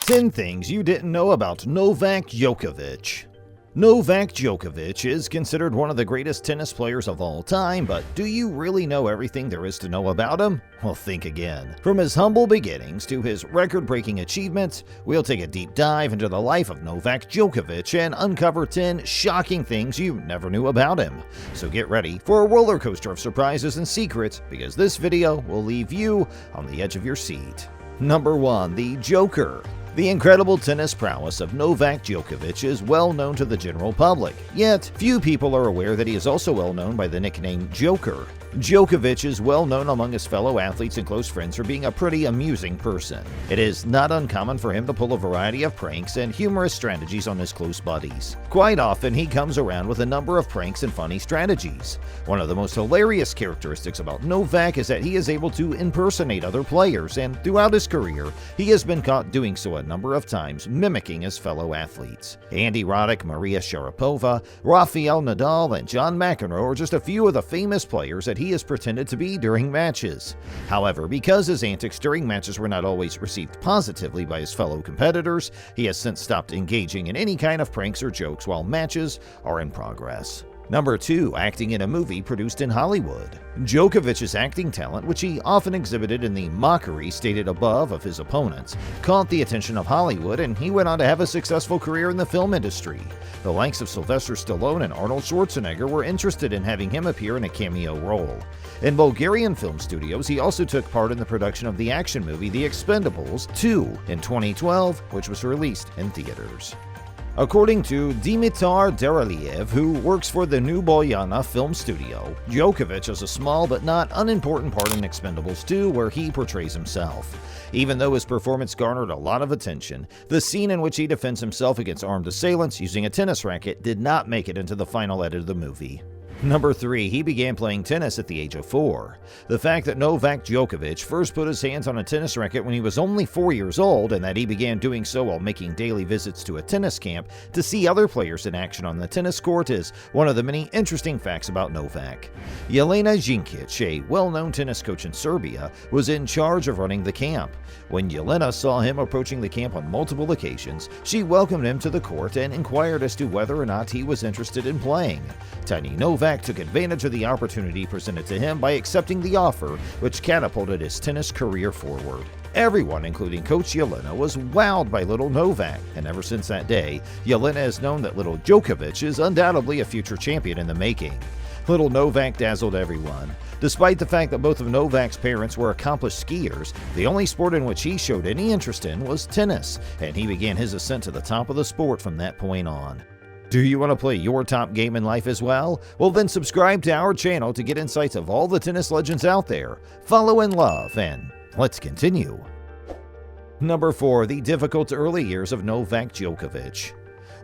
10 things you didn't know about Novak Djokovic. Novak Djokovic is considered one of the greatest tennis players of all time, but do you really know everything there is to know about him? Well, think again. From his humble beginnings to his record-breaking achievements, we'll take a deep dive into the life of Novak Djokovic and uncover 10 shocking things you never knew about him. So get ready for a roller coaster of surprises and secrets, because this video will leave you on the edge of your seat. Number 1. The Djoker. The incredible tennis prowess of Novak Djokovic is well known to the general public, yet few people are aware that he is also well known by the nickname Djoker. Djokovic is well known among his fellow athletes and close friends for being a pretty amusing person. It is not uncommon for him to pull a variety of pranks and humorous strategies on his close buddies. Quite often, he comes around with a number of pranks and funny strategies. One of the most hilarious characteristics about Novak is that he is able to impersonate other players, and throughout his career, he has been caught doing so a number of times, mimicking his fellow athletes. Andy Roddick, Maria Sharapova, Rafael Nadal, and John McEnroe are just a few of the famous players that he has pretended to be during matches. However, because his antics during matches were not always received positively by his fellow competitors, he has since stopped engaging in any kind of pranks or jokes while matches are in progress. Number 2. Acting in a movie produced in Hollywood. Djokovic's acting talent, which he often exhibited in the mockery stated above of his opponents, caught the attention of Hollywood, and he went on to have a successful career in the film industry. The likes of Sylvester Stallone and Arnold Schwarzenegger were interested in having him appear in a cameo role. In Bulgarian film studios, he also took part in the production of the action movie The Expendables 2 in 2012, which was released in theaters. According to Dimitar Deraliev, who works for the New Boyana film studio, Djokovic has a small but not unimportant part in Expendables 2 where he portrays himself. Even though his performance garnered a lot of attention, the scene in which he defends himself against armed assailants using a tennis racket did not make it into the final edit of the movie. Number 3. He began playing tennis at the age of 4. The fact that Novak Djokovic first put his hands on a tennis racket when he was only 4 years old, and that he began doing so while making daily visits to a tennis camp to see other players in action on the tennis court, is one of the many interesting facts about Novak. Jelena Jinkic, a well-known tennis coach in Serbia, was in charge of running the camp. When Jelena saw him approaching the camp on multiple occasions, she welcomed him to the court and inquired as to whether or not he was interested in playing. Tiny Novak took advantage of the opportunity presented to him by accepting the offer, which catapulted his tennis career forward. Everyone, including Coach Jelena, was wowed by little Novak, and ever since that day, Jelena has known that little Djokovic is undoubtedly a future champion in the making. Little Novak dazzled everyone. Despite the fact that both of Novak's parents were accomplished skiers, the only sport in which he showed any interest in was tennis, and he began his ascent to the top of the sport from that point on. Do you want to play your top game in life as well? Well, then subscribe to our channel to get insights of all the tennis legends out there. Follow and love, and let's continue. Number 4. The difficult early years of Novak Djokovic.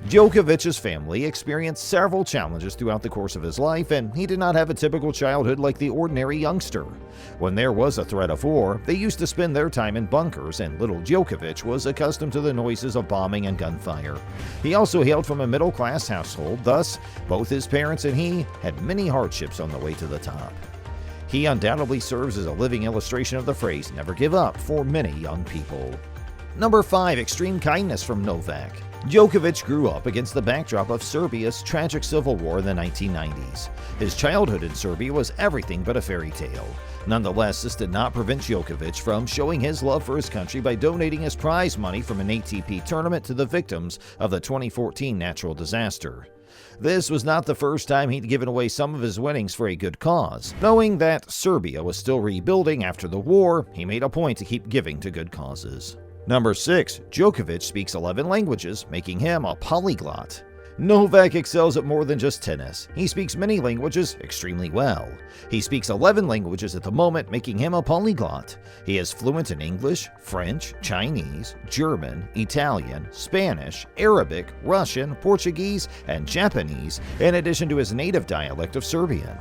Djokovic's family experienced several challenges throughout the course of his life, and he did not have a typical childhood like the ordinary youngster. When there was a threat of war, they used to spend their time in bunkers, and little Djokovic was accustomed to the noises of bombing and gunfire. He also hailed from a middle-class household, thus, both his parents and he had many hardships on the way to the top. He undoubtedly serves as a living illustration of the phrase, "never give up," for many young people. Number 5. Extreme kindness from Novak. Djokovic grew up against the backdrop of Serbia's tragic civil war in the 1990s. His childhood in Serbia was everything but a fairy tale. Nonetheless, this did not prevent Djokovic from showing his love for his country by donating his prize money from an ATP tournament to the victims of the 2014 natural disaster. This was not the first time he'd given away some of his winnings for a good cause. Knowing that Serbia was still rebuilding after the war, he made a point to keep giving to good causes. Number 6. Djokovic speaks 11 languages, making him a polyglot. Novak excels at more than just tennis. He speaks many languages extremely well. He speaks 11 languages at the moment, making him a polyglot. He is fluent in English, French, Chinese, German, Italian, Spanish, Arabic, Russian, Portuguese, and Japanese, in addition to his native dialect of Serbian.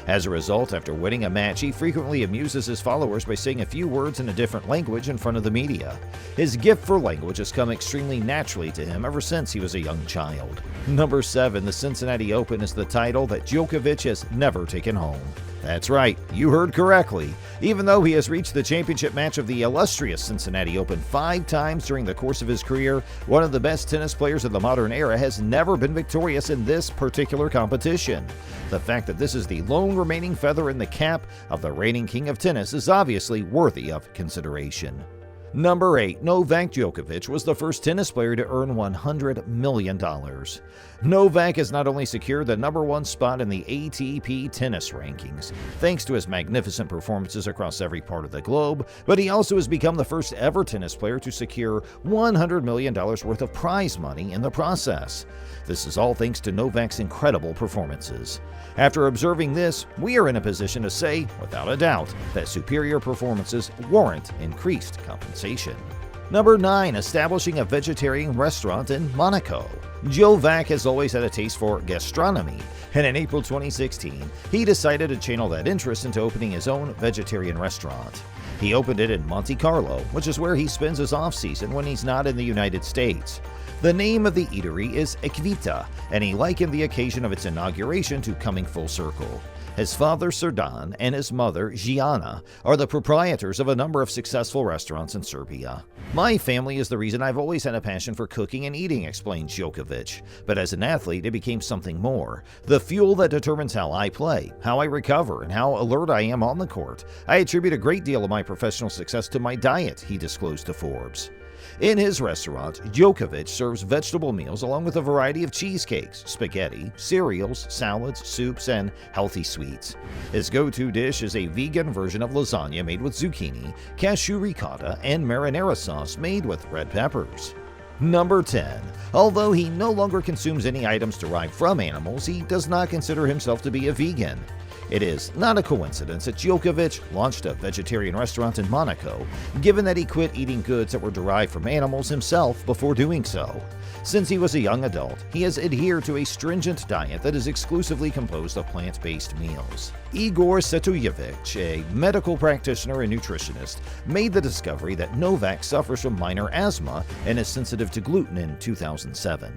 As a result, after winning a match, he frequently amuses his followers by saying a few words in a different language in front of the media. His gift for language has come extremely naturally to him ever since he was a young child. Number 7. The Cincinnati Open is the title that Djokovic has never taken home. That's right, you heard correctly. Even though he has reached the championship match of the illustrious Cincinnati Open 5 times during the course of his career, one of the best tennis players of the modern era has never been victorious in this particular competition. The fact that this is the lone remaining feather in the cap of the reigning king of tennis is obviously worthy of consideration. Number 8. Novak Djokovic was the first tennis player to earn $100 million. Novak has not only secured the number 1 spot in the ATP tennis rankings, thanks to his magnificent performances across every part of the globe, but he also has become the first ever tennis player to secure $100 million worth of prize money in the process. This is all thanks to Novak's incredible performances. After observing this, we are in a position to say, without a doubt, that superior performances warrant increased compensation. Number 9. Establishing a vegetarian restaurant in Monaco. Novak has always had a taste for gastronomy, and in April 2016, he decided to channel that interest into opening his own vegetarian restaurant. He opened it in Monte Carlo, which is where he spends his off-season when he's not in the United States. The name of the eatery is Equita, and he likened the occasion of its inauguration to coming full circle. His father, Serdan, and his mother, Gianna, are the proprietors of a number of successful restaurants in Serbia. My family is the reason I've always had a passion for cooking and eating, explained Djokovic. But as an athlete, it became something more. The fuel that determines how I play, how I recover, and how alert I am on the court. I attribute a great deal of my professional success to my diet, he disclosed to Forbes. In his restaurant, Djokovic serves vegetable meals along with a variety of cheesecakes, spaghetti, cereals, salads, soups, and healthy sweets. His go-to dish is a vegan version of lasagna made with zucchini, cashew ricotta, and marinara sauce made with red peppers. Number 10. Although he no longer consumes any items derived from animals, he does not consider himself to be a vegan. It is not a coincidence that Djokovic launched a vegetarian restaurant in Monaco, given that he quit eating goods that were derived from animals himself before doing so. Since he was a young adult, he has adhered to a stringent diet that is exclusively composed of plant-based meals. Igor Setojevic, a medical practitioner and nutritionist, made the discovery that Novak suffers from minor asthma and is sensitive to gluten in 2007.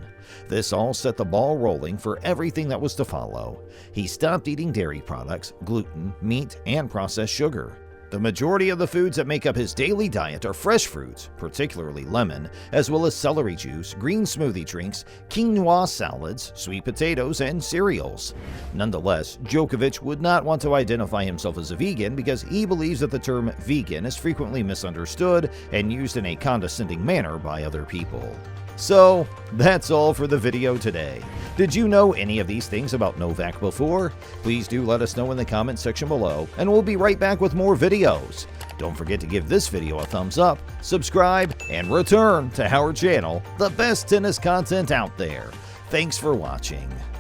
This all set the ball rolling for everything that was to follow. He stopped eating dairy products, gluten, meat, and processed sugar. The majority of the foods that make up his daily diet are fresh fruits, particularly lemon, as well as celery juice, green smoothie drinks, quinoa salads, sweet potatoes, and cereals. Nonetheless, Djokovic would not want to identify himself as a vegan because he believes that the term vegan is frequently misunderstood and used in a condescending manner by other people. So, that's all for the video today. Did you know any of these things about Novak before? Please do let us know in the comments section below, and we'll be right back with more videos. Don't forget to give this video a thumbs up, subscribe, and return to our channel, the best tennis content out there. Thanks for watching.